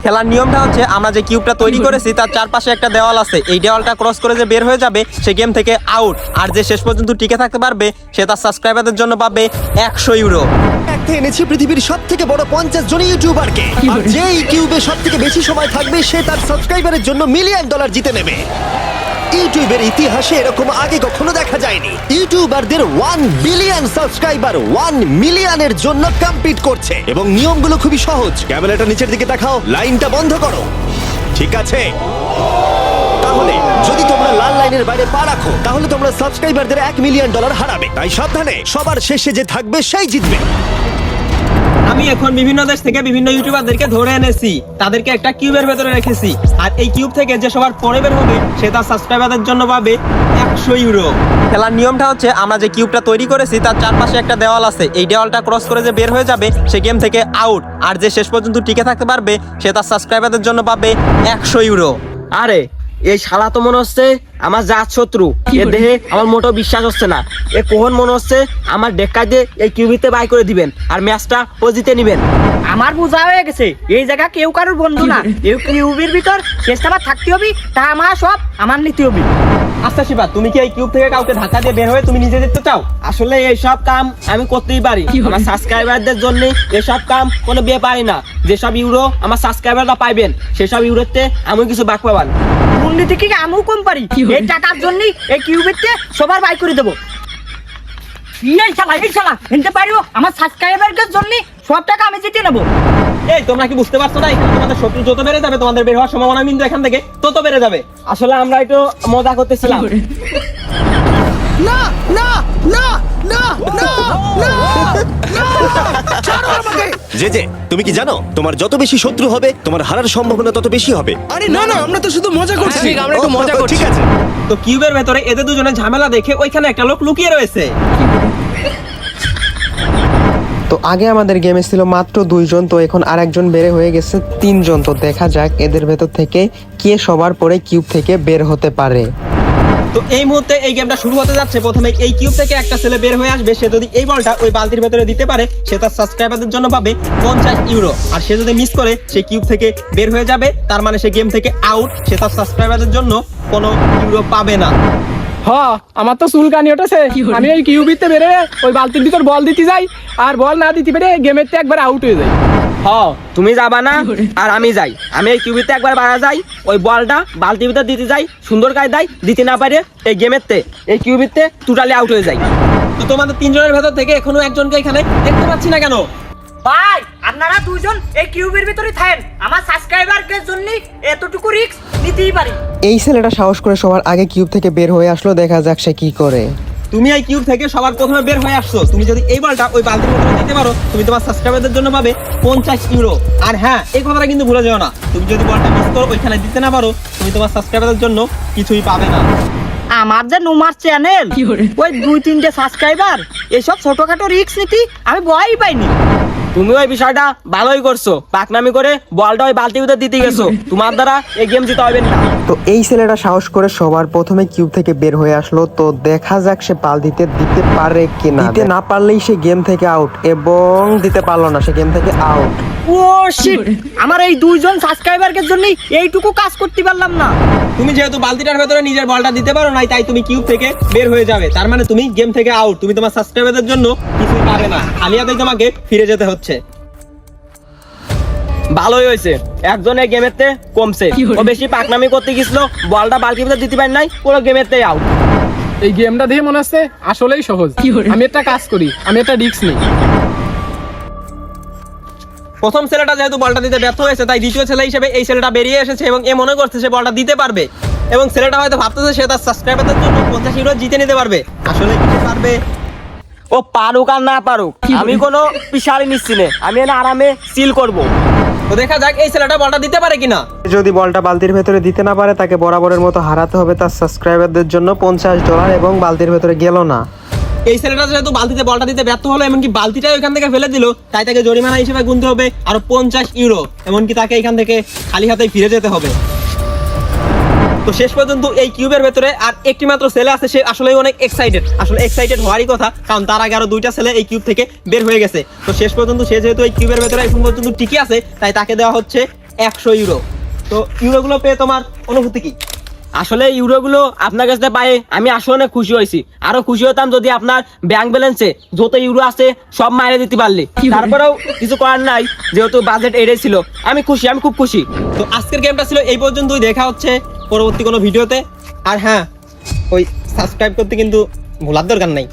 খেলার নিয়মটা হচ্ছে আমরা যে কিউবটা তৈরি করেছি তার চারপাশে একটা দেওয়াল আছে, এই দেওয়ালটা ক্রস করে যে বের হয়ে যাবে সে গেম থেকে আউট। আর যে শেষ পর্যন্ত টিকে থাকতে পারবে সে তার সাবস্ক্রাইবারদের জন্য পাবে 100 ইউরো। একটা এনেছি পৃথিবীর সবথেকে বড় 50 জন ইউটিউবারকে, আর যে এই কিউবে সবথেকে বেশি সময় থাকবে সে তার সাবস্ক্রাইবারের জন্য $1 মিলিয়ন জিতে নেবে। ইউটিউবের ইতিহাসে এরকম আগে কখনো দেখা যায়নি। ইউটিউবারদের 1 বিলিয়ন সাবস্ক্রাইবার 1 মিলিয়নের জন্য কম্পিট করছে এবং নিয়মগুলো খুবই সহজ। ক্যামেরাটা নিচের দিকে দেখাও, লাইনটা বন্ধ করো। ঠিক আছে, তাহলে যদি তোমরা লাল লাইনের বাইরে পা রাখো তাহলে তোমরা সাবস্ক্রাইবারদের $1 মিলিয়ন হারাবে। তাই সাবধানে, সবার শেষে যে থাকবে সেই জিতবে। আমি এখন বিভিন্ন দেশ থেকে বিভিন্ন ইউটিউবারদেরকে ধরে এনেছি, তাদেরকে একটা কিউবের ভেতরে রেখেছি, আর এই কিউব থেকে যে সবার পরে বের হবে সে তার সাবস্ক্রাইবারদের জন্য পাবে 100 ইউরো। খেলার নিয়মটা হচ্ছে আমরা যে কিউবটা তৈরি করেছি তার চারপাশে একটা দেওয়াল আছে, এই দেওয়ালটা ক্রস করে যে বের হয়ে যাবে সে গেম থেকে আউট। আর যে শেষ পর্যন্ত টিকে থাকতে পারবে সে তার সাবস্ক্রাইবারদের জন্য পাবে 100 ইউরো। আরে এই শালা তো মনে হচ্ছে আমার জাত শত্রু, এ দেহে আমার মোটেও বিশ্বাস হচ্ছে না। এ কখন মনে হচ্ছে আমার ডেক্কা দিয়ে এই কিউবিতে বাই করে দিবেন আর ম্যাচটা ও জিতে নিবেন। আমার বোঝা হয়ে গেছে এই জায়গা কেউ কারোর বন্ধু না, এই কিউবের ভিতর শেষটা থাকতে হবে, তা আমার সব আমার নিতে হবে। আচ্ছা শিবা, তুমি কি এই কিউব থেকে কাউকে ধাক্কা দিয়ে বের হয়ে তুমি নিজে যেতে চাও? আসলে এইসব কাম আমি করতেই পারি, আমার সাবস্ক্রাইবারদের জন্য এসব কাম কোনো ব্যাপারই না। যেসব ইউরো আমার সাবস্ক্রাইবাররা পাইবেন সেসব ইউরোতে আমি কিছু বাক পাবান। দুর্নীতি কি আমিও কম পারি? এই টাকার জন্যই এই কিউবেতে সবার বাই করে দেবো। এই শালা এনতে পারিও আমার সাবস্ক্রাইবারদের জন্য সব টাকা আমি জিতে নেবো। এই তোমরা কি বুঝতে পারছো না, এখানে তোমাদের শত্রু যত বেড়ে যাবে তোমাদের বের হওয়ার সম্ভাবনা কিন্তু এখান থেকে তত বেড়ে যাবে। আসলে আমরা একটু মজা করতেছিলাম। না না না না না না, ছাড়ো আমাকে। যে তুমি কি জানো তোমার যত বেশি শত্রু হবে তোমার হারার সম্ভাবনা তত বেশি হবে? আরে না না, আমরা তো শুধু মজা করছি। আমরা একটু মজা করছি। ঠিক আছে, তো কিউবের ভেতরে এদের দুজনের ঝামেলা দেখে ওইখানে একটা লোক লুকিয়ে রয়েছে। তো আগে আমাদের গেমে ছিল মাত্র 2 জন, তো এখন আরেকজন বের হয়ে গেছে 3 জন। তো দেখা যাক এদের ভেতর থেকে কে সবার পরে কিউব থেকে বের হতে পারে। তো এই মুহূর্তে এই গেমটা শুরু হতে যাচ্ছে। প্রথমে এই কিউব থেকে একটা ছেলে বের হয়ে আসবে, সে যদি এই বলটা ওই বালতির ভেতরে দিতে পারে সে তার সাবস্ক্রাইবারদের জন্য পাবে 50 ইউরো। আর সে যদি মিস করে সে কিউব থেকে বের হয়ে যাবে, তার মানে সে গেম থেকে আউট, সে তার সাবস্ক্রাইবারদের জন্য কোনো ইউরো পাবে না। আমার তো চুলকানি ওঠেছে। আমি এই কিউবিতে বেরে ওই বালতির ভিতর বল দিতে যাই, আর বল না দিতে পেরে গেমের তে একবার আউট হয়ে যাই। তুমি যাবা না আর আমি যাই। আমি এই কিউবিতে একবার বাড়া যাই, ওই বলটা বালতির ভিতর দিতে যাই, সুন্দর কায়দায় দিতে না পারে এই গেমের তে এই কিউবিতে টোটালি আউট হয়ে যাই। তো তোমাদের 3 জনের ভেতর থেকে এখনো একজনকে এখানে দেখতে পাচ্ছি না কেন? ভাই আপনারা দুইজন এই কিউবের ভিতরে থাকেন, আমার সাবস্ক্রাইবারদের জন্য এতটুকু রিস্ক নিতেই পারি। এই ছেলেটা সাহস করে সবার আগে কিউব থেকে বের হয়ে আসলো, দেখা যাক সে কি করে। তুমি এই কিউব থেকে সবার প্রথমে বের হয়ে আসছো, তুমি যদি এই বলটা ওই বালতির ভেতরে দিতে পারো তুমি তোমার সাবস্ক্রাইবারদের জন্য পাবে 50 ইউরো। আর হ্যাঁ, এই কথাটা কিন্তু ভুলে যেও না, তুমি যদি বলটা মিস করো ওইখানে দিতে না পারো তুমি তোমার সাবস্ক্রাইবারদের জন্য কিছুই পাবে না। আমার যে নোমার চ্যানেল ওই 2-3টে সাবস্ক্রাইবার, এসব ছোটখাটো রিস্ক নিতে আমি ভয়ই পাইনি। তুমি ওই বিষয়টা ভালোই করছো, পাকনামি করে বলটা ওই বালতির ভিতর দিতে গেছো, তোমার দ্বারা এই গেম জিতে হবে না। তো এই ছেলেটা সাহস করে সবার প্রথমে কিউব থেকে বের হয়ে আসলো, তো দেখা যাক সে বালতিতে দিতে পারে কিনা। দিতে না পারলেই সে গেম থেকে আউট, এবং দিতে পারলো না, সে গেম থেকে আউট। ও শিট, আমার এই 2 জন সাবস্ক্রাইবারদের জন্য এইটুকু কাজ করতে পারলাম না। তুমি যেহেতু বালতিটার ভেতরে নিজের বলটা দিতে পারো নাই, তাই তুমি কিউব থেকে বের হয়ে যাবে, তার মানে তুমি গেম থেকে আউট, তুমি তোমার সাবস্ক্রাইবারদের জন্য কিছুই পাবে না, খালি হাতেই তোমাকে ফিরে যেতে হচ্ছে। ভালোই হয়েছে, একজনের গেমের তে কমছে, ও বেশি পাকনামি করতে গেছিল, বলটা বালতির ভিতর দিতে পারে নাই, পুরো গেমের তে আউট। এই গেমটা দেখে মনে হচ্ছে আসলেই সহজ। আমি একটা কাজ করি, আমি একটা রিস্ক নিই। প্রথম ছেলেটা যেহেতু বলটা দিতে ব্যর্থ হয়েছে, তাই দ্বিতীয় ছেলে হিসেবে এই ছেলেটা বেরিয়ে এসেছে এবং এ মনে করছে সে বলটা দিতে পারবে, এবং ছেলেটা হয়তো ভাবতেছে সে তার সাবস্ক্রাইবারদের জন্য 50 ইউরো জিতে নিতে পারবে। আসলে কি পারবে? ও পারুক আর না পারুক, আমি কোনো পিছাড়ি নিচ্ছি না, আমি এনে আরামে সিল করব। তো দেখা যাক এই ছেলেটা বলটা দিতে পারে কিনা। যদি বলটা বালতির ভেতরে দিতে না পারে তাকে বরাবরের মতো হারাতে হবে তার সাবস্ক্রাইবারদের জন্য $50, এবং বালতির ভেতরে গেল না। এই ছেলেটা যেহেতু বালতিতে বলটা দিতে ব্যর্থ হলো, এমনকি বালতিটাই ওইখান থেকে ফেলে দিল, তাই তাকে জরিমানা হিসেবে গুনতে হবে আরো 50 ইউরো, এমনকি তাকে এখান থেকে খালি হাতেই ফিরে যেতে হবে। তো শেষ পর্যন্ত এই কিউবের ভেতরে আর একটি মাত্র ছেলে আছে, সে আসলে অনেক এক্সাইটেড, আসলে এক্সাইটেড হওয়ারই কথা, কারণ তার আগে আরো 2টা ছেলে এই কিউব থেকে বের হয়ে গেছে। তো শেষ পর্যন্ত সে যেহেতু এই কিউবের ভেতরে এখন পর্যন্ত টিকে আছে, তাই তাকে দেওয়া হচ্ছে 100 ইউরো। তো ইউরোগুলো পেয়ে তোমার অনুভূতি কি? আসলে ইউরোগুলো আপনার কাছে পাই আমি আসলে অনেক খুশি হয়েছি। আরো খুশি হতাম যদি আপনার ব্যাংক ব্যালেন্সে যত ইউরো আছে সব মাইরে দিতে পারলে। তারপরেও কিছু করার নাই, যেহেতু বাজেট এড়ে ছিল। আমি খুশি, আমি খুব খুশি। তো আজকের গেমটা ছিল এই পর্যন্তই। দেখা হচ্ছে পরবর্তী কোনো ভিডিওতে। আর হ্যাঁ, ওই সাবস্ক্রাইব করতে কিন্তু ভোলার দরকার নাই।